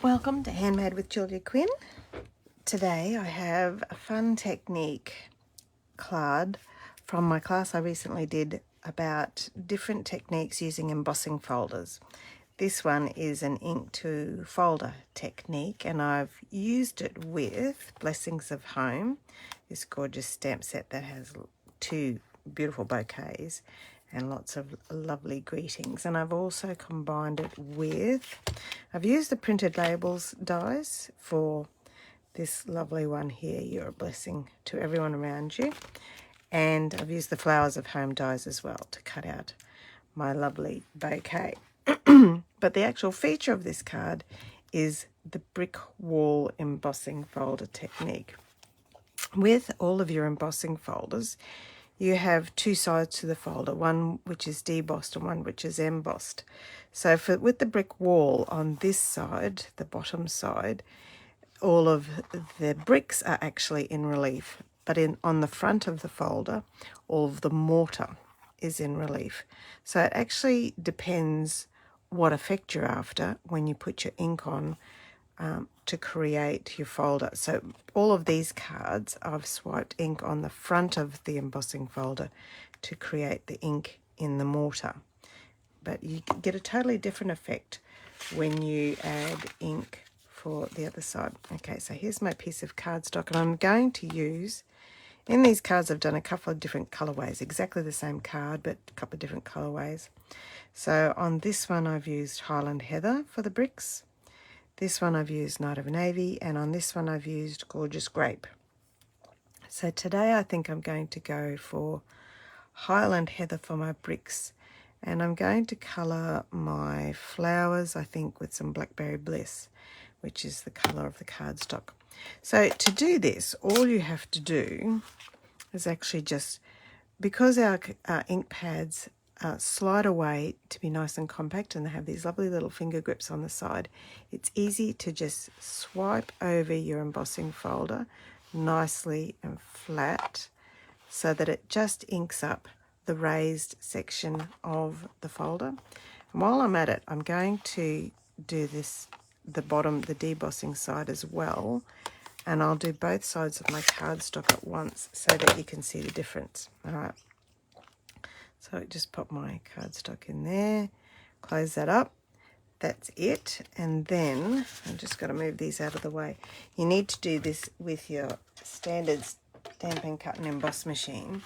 Welcome to Handmade with Julia Quinn. Today I have a fun technique card from my class I recently did about different techniques using embossing folders. This one is an ink to folder technique, and I've used it with Blessings of Home, this gorgeous stamp set that has two beautiful bouquets and lots of lovely greetings. And I've also combined it with, I've used the printed labels dies for this lovely one here, You're a Blessing to Everyone Around You. And I've used the Flowers of Home dies as well to cut out my lovely bouquet. But the actual feature of this card is the brick wall embossing folder technique. With all of your embossing folders, you have two sides to the folder, one which is debossed and one which is embossed. So with the brick wall on this side, the bottom side, all of the bricks are actually in relief, but on the front of the folder, all of the mortar is in relief. So it actually depends what effect you're after when you put your ink on to create your folder. So all of these cards, I've swiped ink on the front of the embossing folder to create the ink in the mortar. But you get a totally different effect when you add ink for the other side. Okay, so here's my piece of cardstock, and I'm going to use, in these cards I've done a couple of different colorways, exactly the same card but a couple of different colorways. So on this one I've used Highland Heather for the bricks. This one I've used Night of Navy, and on this one I've used Gorgeous Grape. So today I think I'm going to go for Highland Heather for my bricks, and I'm going to colour my flowers, I think, with some Blackberry Bliss, which is the colour of the cardstock. So to do this, all you have to do is actually just, because our ink pads slide away to be nice and compact and they have these lovely little finger grips on the side, it's easy to just swipe over your embossing folder nicely and flat so that it just inks up the raised section of the folder. And while I'm at it, I'm going to do this, the bottom, the debossing side as well, and I'll do both sides of my cardstock at once so that you can see the difference. All right. So just pop my cardstock in there, close that up. That's it. And then I'm just going to move these out of the way. You need to do this with your standard Stamp and Cut and Emboss machine,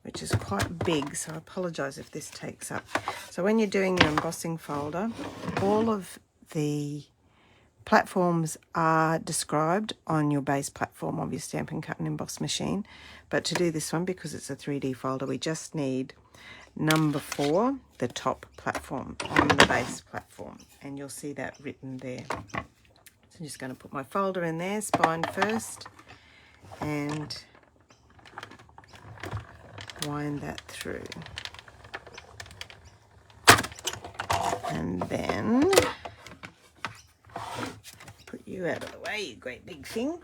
which is quite big, so I apologise if this takes up. So when you're doing your embossing folder, all of the platforms are described on your base platform of your Stamp and Cut and Emboss machine. But to do this one, because it's a 3D folder, we just need number 4, the top platform on the base platform, and you'll see that written there. So I'm just going to put my folder in there, spine first, and wind that through. And then put you out of the way, you great big thing.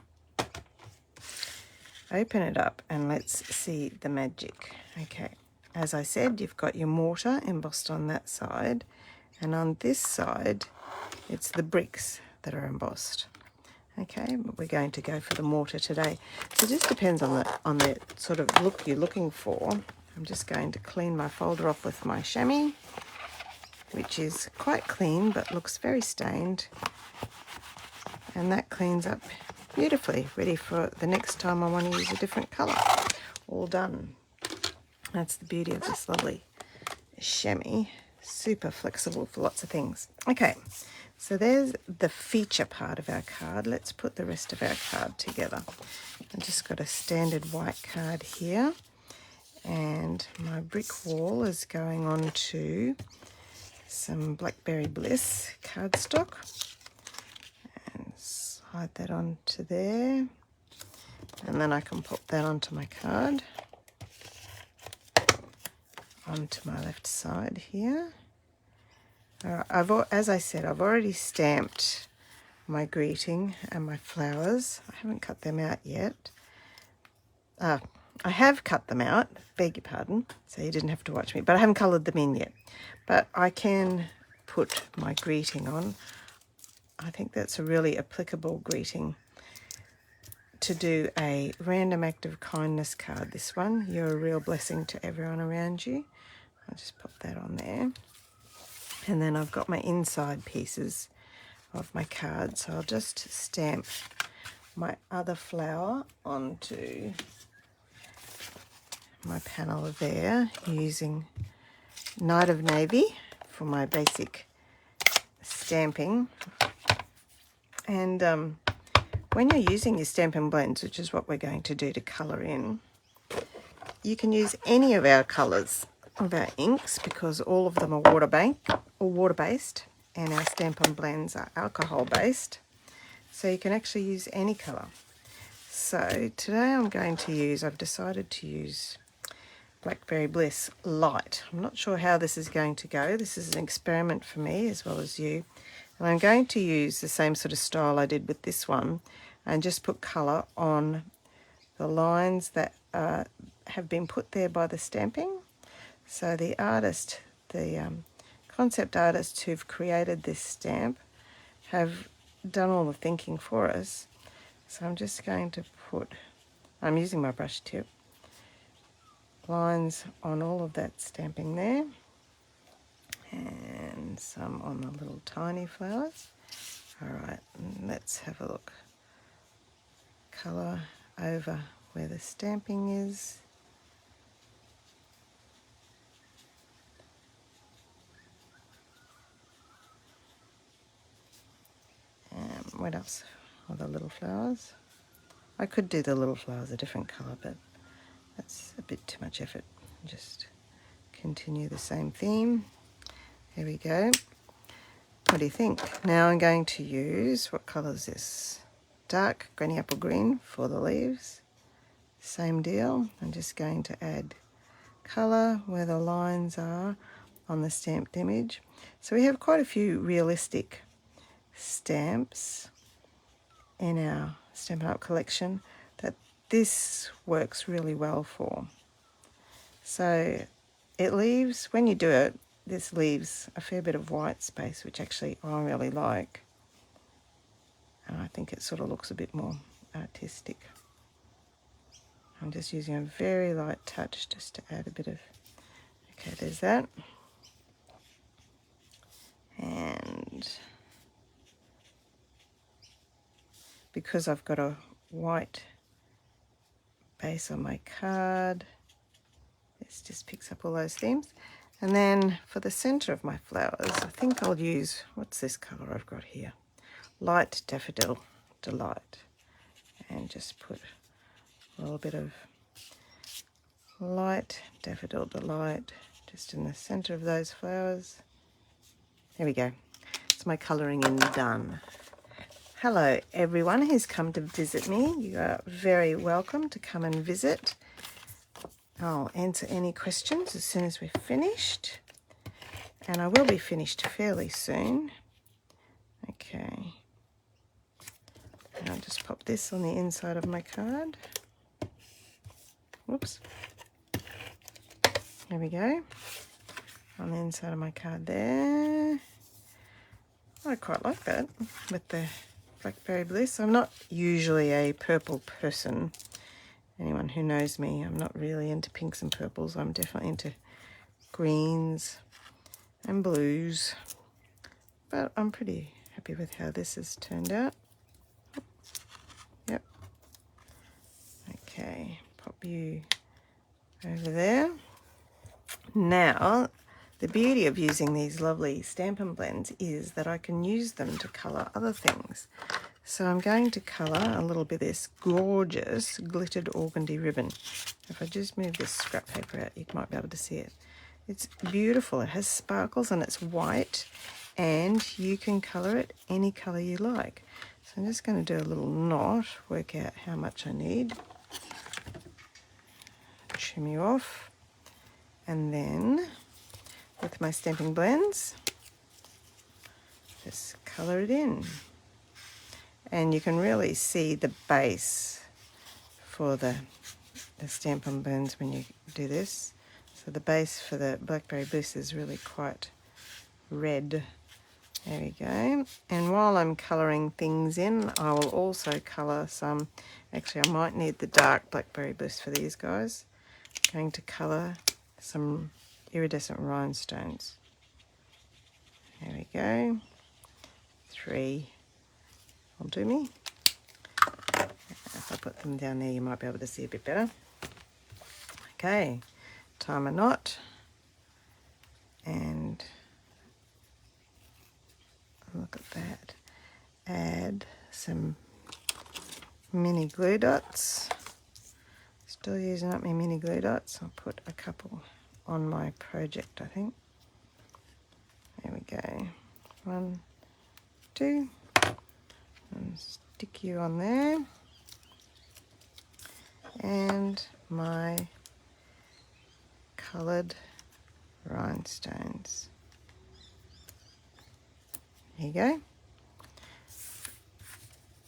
Open it up and let's see the magic. Okay, as I said, you've got your mortar embossed on that side, and on this side it's the bricks that are embossed. Okay, but we're going to go for the mortar today. So it just depends on the sort of look you're looking for. I'm just going to clean my folder off with my chamois, which is quite clean but looks very stained. And that cleans up beautifully, ready for the next time I want to use a different colour. All done. That's the beauty of this lovely chamois. Super flexible for lots of things. Okay, so there's the feature part of our card. Let's put the rest of our card together. I've just got a standard white card here, and my brick wall is going on to some Blackberry Bliss cardstock. And slide that onto there, and then I can pop that onto my card. Onto my left side here. As I said, I've already stamped my greeting and my flowers. I haven't cut them out yet. I have cut them out, beg your pardon, so you didn't have to watch me, but I haven't coloured them in yet. But I can put my greeting on I think that's a really applicable greeting to do a random act of kindness card. This one, you're a real blessing to everyone around you. I'll just pop that on there. And then I've got my inside pieces of my card, so I'll just stamp my other flower onto my panel there using Night of Navy for my basic stamping. And when you're using your Stampin' Blends, which is what we're going to do to colour in, you can use any of our colours of our inks because all of them are water-based, and our Stampin' Blends are alcohol-based. So you can actually use any colour. So today I've decided to use Blackberry Bliss Light. I'm not sure how this is going to go. This is an experiment for me as well as you. And I'm going to use the same sort of style I did with this one and just put colour on the lines that have been put there by the stamping. So the artist, the concept artists who've created this stamp have done all the thinking for us. So I'm just going to I'm using my brush tip, lines on all of that stamping there, and some on the little tiny flowers. All right, let's have a look. Colour over where the stamping is. What else? All the little flowers. I could do the little flowers a different colour, but that's a bit too much effort. Just continue the same theme. There we go. What do you think? Now I'm going to use, what colour is this? Dark granny apple green for the leaves. Same deal. I'm just going to add colour where the lines are on the stamped image. So we have quite a few realistic stamps in our Stampin' Up collection that this works really well for. So it leaves, when you do it, this leaves a fair bit of white space, which actually I really like. And I think it sort of looks a bit more artistic. I'm just using a very light touch just to add a bit of, okay, there's that. And because I've got a white base on my card, this just picks up all those themes. And then for the centre of my flowers, I think I'll use, what's this colour I've got here? Light Daffodil Delight. And just put a little bit of Light Daffodil Delight just in the centre of those flowers. There we go. It's my colouring in done. Hello everyone who's come to visit me. You are very welcome to come and visit. I'll answer any questions as soon as we're finished. And I will be finished fairly soon. Okay. And I'll just pop this on the inside of my card. Whoops. There we go. On the inside of my card there. I quite like that with the Blackberry Bliss. I'm not usually a purple person. Anyone who knows me, I'm not really into pinks and purples. I'm definitely into greens and blues. But I'm pretty happy with how this has turned out. Yep. Okay, pop you over there. Now, the beauty of using these lovely Stampin' Blends is that I can use them to colour other things. So I'm going to colour a little bit of this gorgeous glittered organdy ribbon. If I just move this scrap paper out, you might be able to see it. It's beautiful. It has sparkles and it's white, and you can colour it any colour you like. So I'm just going to do a little knot, work out how much I need. Trim you off. And then with my Stampin' Blends, just colour it in. And you can really see the base for the Stampin' Blends when you do this. So the base for the Blackberry Bliss is really quite red There we go. And while I'm colouring things in, I will also colour some, actually I might need the dark Blackberry Bliss for these guys. I'm going to colour some iridescent rhinestones. There we go. 3 will do me. If I put them down there, you might be able to see a bit better. Okay, tie my knot and look at that. Add some mini glue dots. Still using up my mini glue dots. I'll put a couple on my project, I think. There we go. 1, 2, and stick you on there. And my coloured rhinestones. There you go.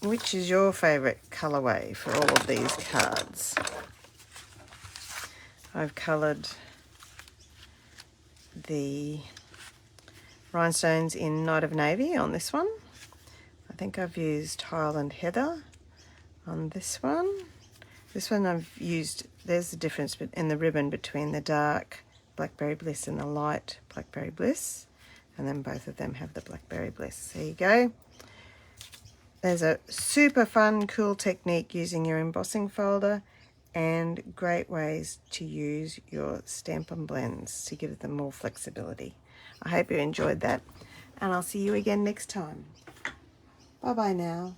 Which is your favourite colourway for all of these cards? I've coloured the rhinestones in Night of Navy on this one. I think I've used Highland Heather on this one. This one I've used, there's the difference in the ribbon between the dark Blackberry Bliss and the light Blackberry Bliss. And then both of them have the Blackberry Bliss. There you go. There's a super fun, cool technique using your embossing folder and great ways to use your Stampin' Blends to give them more flexibility. I hope you enjoyed that, and I'll see you again next time. Bye-bye now.